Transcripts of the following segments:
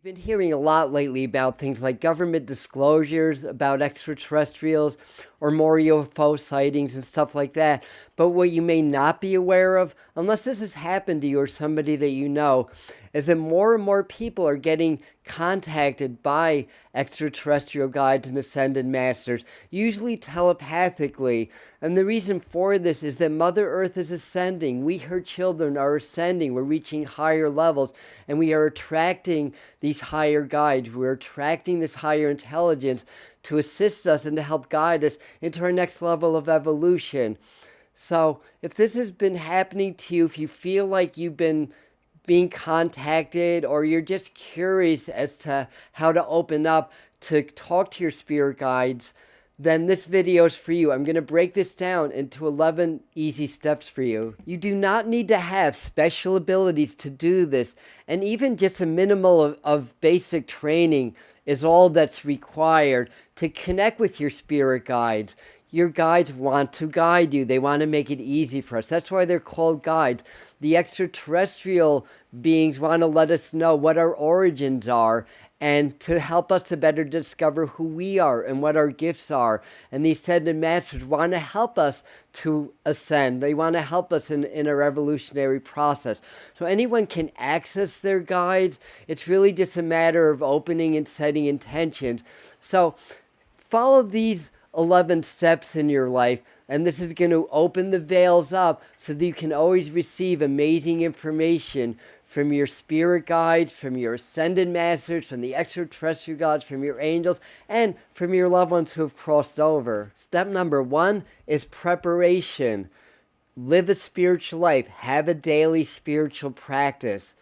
been hearing a lot lately about things like government disclosures about extraterrestrials or more UFO sightings and stuff like that. But what you may not be aware of, unless this has happened to you or somebody that you know, is that more and more people are getting contacted by extraterrestrial guides and ascended masters, usually telepathically. And the reason for this is that Mother Earth is ascending. We, her children, are ascending. We're reaching higher levels, and we are attracting these higher guides. We're attracting this higher intelligence to assist us and to help guide us into our next level of evolution. So if this has been happening to you, if you feel like you've been being contacted or you're just curious as to how to open up to talk to your spirit guides, then this video is for you. I'm going to break this down into 11 easy steps for you. You do not need to have special abilities to do this, and even just a minimal of basic training is all that's required to connect with your spirit guides. Your guides want to guide you. They want to make it easy for us. That's why they're called guides. The extraterrestrial beings want to let us know what our origins are and to help us to better discover who we are and what our gifts are. And the ascended masters want to help us to ascend. They want to help us in a revolutionary process. So anyone can access their guides. It's really just a matter of opening and setting intentions. So follow these 11 steps in your life, and this is going to open the veils up so that you can always receive amazing information from your spirit guides, from your ascended masters, from the extraterrestrial gods, from your angels, and from your loved ones who have crossed over. Step number 1 is preparation. Live a spiritual life. Have a daily spiritual practice.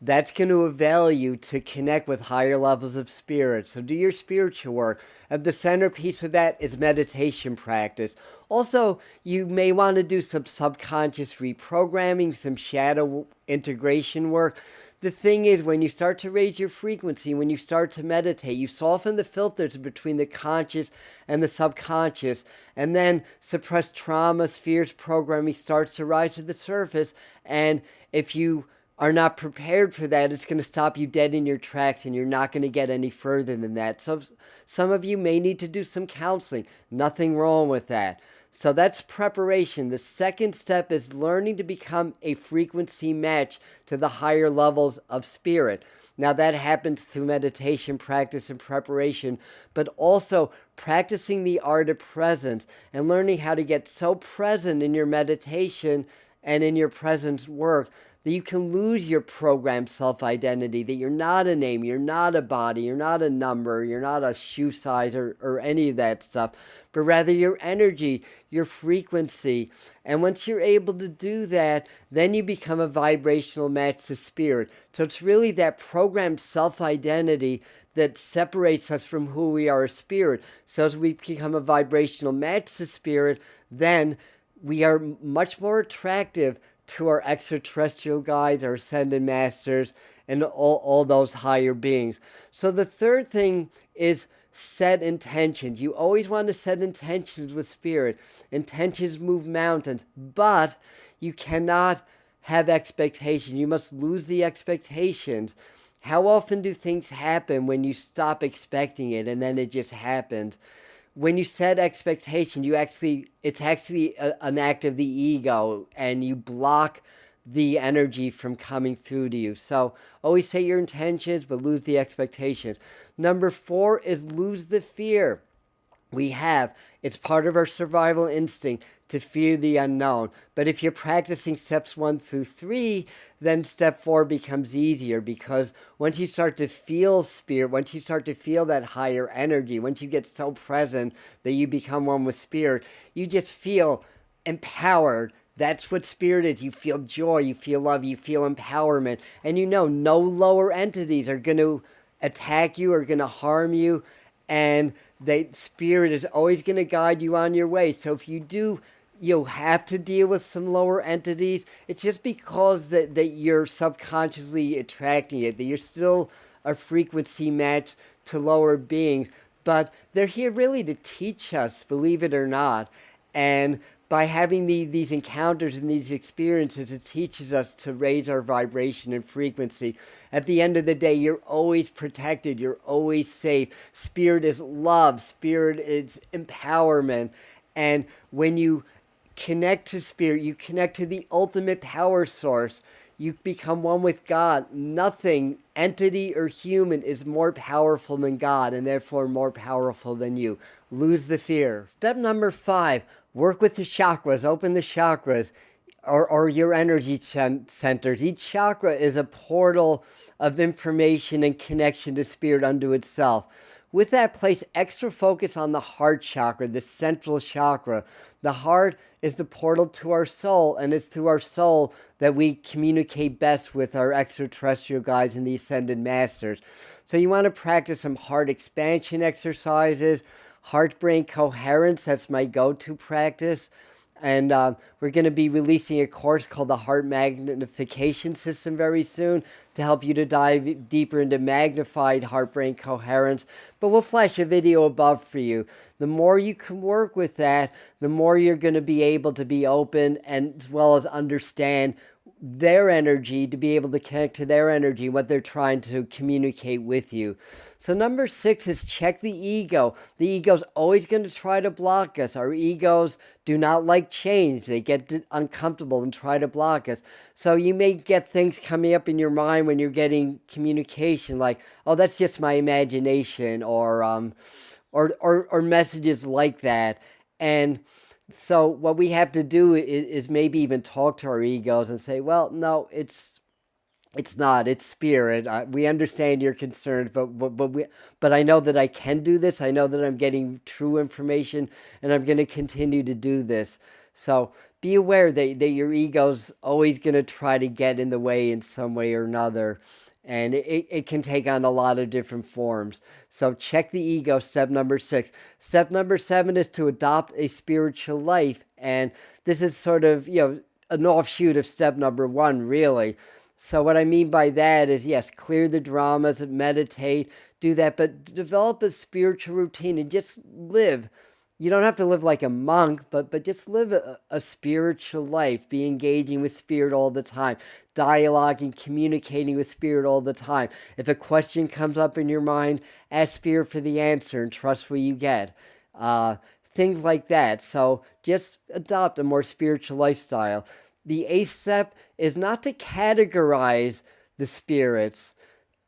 That's going to avail you to connect with higher levels of spirit. So do your spiritual work. And the centerpiece of that is meditation practice. Also, you may want to do some subconscious reprogramming, some shadow integration work. The thing is, when you start to raise your frequency, when you start to meditate, you soften the filters between the conscious and the subconscious, and then suppressed trauma, fears, programming starts to rise to the surface. And if you are not prepared for that, it's going to stop you dead in your tracks, and you're not going to get any further than that. So some of you may need to do some counseling. Nothing wrong with that. So that's preparation. The second step is learning to become a frequency match to the higher levels of spirit. Now that happens through meditation practice and preparation, but also practicing the art of presence and learning how to get so present in your meditation and in your presence work that you can lose your programmed self-identity, that you're not a name, you're not a body, you're not a number, you're not a shoe size or any of that stuff, but rather your energy, your frequency. And once you're able to do that, then you become a vibrational match to spirit. So it's really that programmed self-identity that separates us from who we are as spirit. So as we become a vibrational match to spirit, then we are much more attractive to our extraterrestrial guides, our ascended masters, and all those higher beings. So the third thing is set intentions. You always want to set intentions with spirit. Intentions move mountains, but you cannot have expectations. You must lose the expectations. How often do things happen when you stop expecting it and then it just happens? When you set expectation, it's actually an act of the ego, and you block the energy from coming through to you. So always set your intentions, but lose the expectations. Number 4 is lose the fear. It's part of our survival instinct to fear the unknown. But if you're practicing steps 1 through 3, then step 4 becomes easier, because once you start to feel spirit, once you start to feel that higher energy, once you get so present that you become one with spirit, you just feel empowered. That's what spirit is. You feel joy, you feel love, you feel empowerment. And you know no lower entities are going to attack you or going to harm you. And the spirit is always going to guide you on your way. So if you'll have to deal with some lower entities, it's just because that you're subconsciously attracting it, that you're still a frequency match to lower beings. But they're here really to teach us, believe it or not. And by having these encounters and these experiences, it teaches us to raise our vibration and frequency. At the end of the day, you're always protected. You're always safe. Spirit is love. Spirit is empowerment. And when you connect to spirit, you connect to the ultimate power source. You become one with God. Nothing, entity or human, is more powerful than God and therefore more powerful than you. Lose the fear. Step number 5, work with the chakras. Open the chakras or your energy centers. Each chakra is a portal of information and connection to spirit unto itself. With that, place extra focus on the heart chakra, the central chakra. The heart is the portal to our soul, and it's through our soul that we communicate best with our extraterrestrial guides and the ascended masters. So you want to practice some heart expansion exercises, heart-brain coherence. That's my go-to practice. And we're going to be releasing a course called the Heart Magnification System very soon to help you to dive deeper into magnified heart-brain coherence. But we'll flash a video above for you. The more you can work with that, the more you're going to be able to be open and as well as understand their energy, to be able to connect to their energy, what they're trying to communicate with you. So number 6 is check the ego. The ego's always going to try to block us. Our egos do not like change. They get uncomfortable and try to block us. So you may get things coming up in your mind when you're getting communication like, oh, that's just my imagination, or messages like that. And so what we have to do is maybe even talk to our egos and say, well, no, it's not. It's spirit. We understand your concerns, but I know that I can do this. I know that I'm getting true information, and I'm going to continue to do this. So be aware that your ego's always going to try to get in the way in some way or another. And it can take on a lot of different forms. So check the ego, step number 6. Step number 7 is to adopt a spiritual life. And this is sort of, an offshoot of step number 1, really. So what I mean by that is, yes, clear the dramas, meditate, do that, but develop a spiritual routine and just live. You don't have to live like a monk, but just live a spiritual life. Be engaging with spirit all the time, dialoguing, communicating with spirit all the time. If a question comes up in your mind, ask spirit for the answer and trust what you get. Things like that. So just adopt a more spiritual lifestyle. The 8th step is not to categorize the spirits.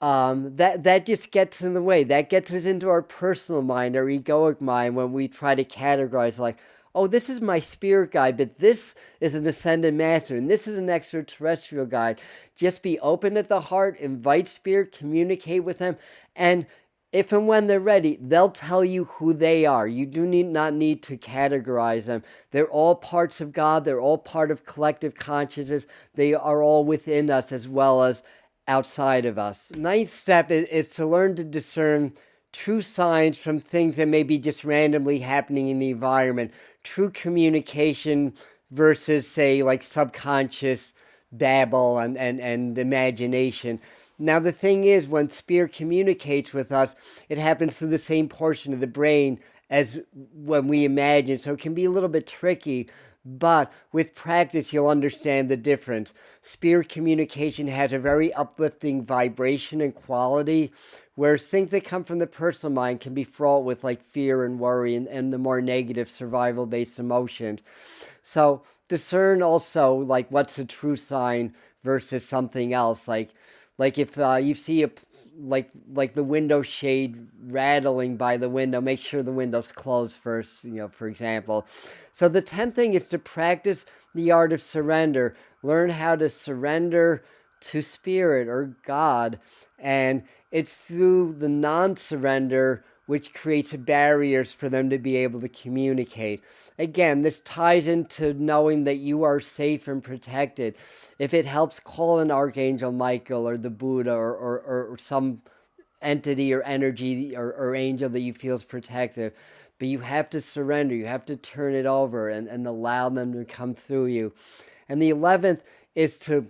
That just gets in the way. That gets us into our personal mind, our egoic mind, when we try to categorize like, oh, this is my spirit guide, but this is an ascended master, and this is an extraterrestrial guide. Just be open at the heart, invite spirit, communicate with them, and if and when they're ready, they'll tell you who they are. You do not need to categorize them. They're all parts of God. They're all part of collective consciousness. They are all within us as well as outside of us. 9th step is to learn to discern true signs from things that may be just randomly happening in the environment. True communication versus, say, like subconscious babble and imagination. Now, the thing is, when spirit communicates with us, it happens through the same portion of the brain as when we imagine. So it can be a little bit tricky, but with practice, you'll understand the difference. Spirit communication has a very uplifting vibration and quality, whereas things that come from the personal mind can be fraught with like fear and worry and the more negative survival-based emotions. So discern also like what's a true sign versus something else. Like if you see like the window shade rattling by the window, make sure the window's closed first, for example. So the 10th thing is to practice the art of surrender. Learn how to surrender to spirit or God. And it's through the non-surrender which creates barriers for them to be able to communicate. Again, this ties into knowing that you are safe and protected. If it helps, call an Archangel Michael or the Buddha or some entity or energy or angel that you feel is protective. But you have to surrender. You have to turn it over and allow them to come through you. And the 11th is to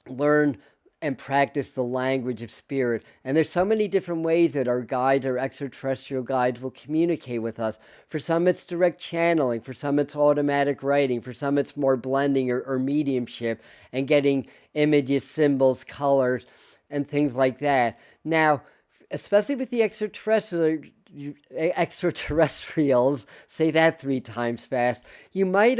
learn and practice the language of spirit. And there's so many different ways that our guides, our extraterrestrial guides, will communicate with us. For some, it's direct channeling. For some, it's automatic writing. For some, it's more blending or mediumship and getting images, symbols, colors, and things like that. Now, especially with the extraterrestrials, say that 3 times fast, you might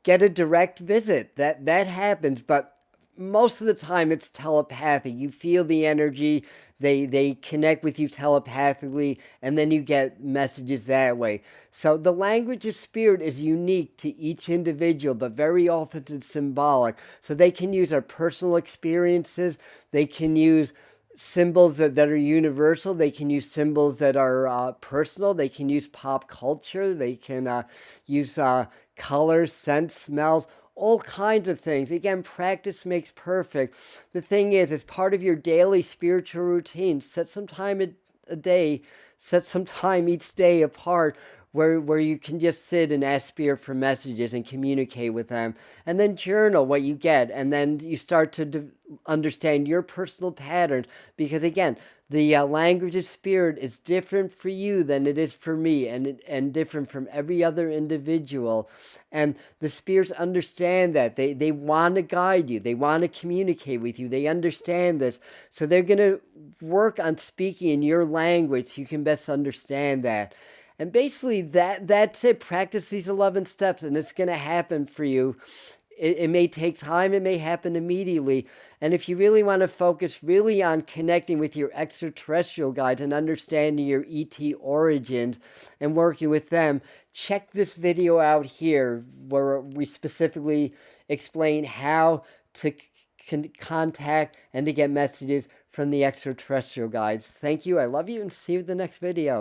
get a direct visit. That happens, but most of the time it's telepathic. You feel the energy, they connect with you telepathically, and then you get messages that way. So the language of spirit is unique to each individual, but very often it's symbolic. So they can use our personal experiences, they can use symbols that are universal. They can use symbols that are personal. They can use pop culture. They can use colors, scents, smells, all kinds of things. Again, practice makes perfect. The thing is, as part of your daily spiritual routine, set some time a day, set some time each day apart where you can just sit and ask spirit for messages and communicate with them, and then journal what you get, and then you start to understand your personal patterns, because again, the language of spirit is different for you than it is for me, and different from every other individual. And the spirits understand that. They want to guide you. They want to communicate with you. They understand this. So they're going to work on speaking in your language so you can best understand that. And basically, that's it. Practice these 11 steps, and it's going to happen for you. It may take time. It may happen immediately. And if you really want to focus really on connecting with your extraterrestrial guides and understanding your ET origins and working with them, check this video out here where we specifically explain how to contact and to get messages from the extraterrestrial guides. Thank you. I love you, and see you in the next video.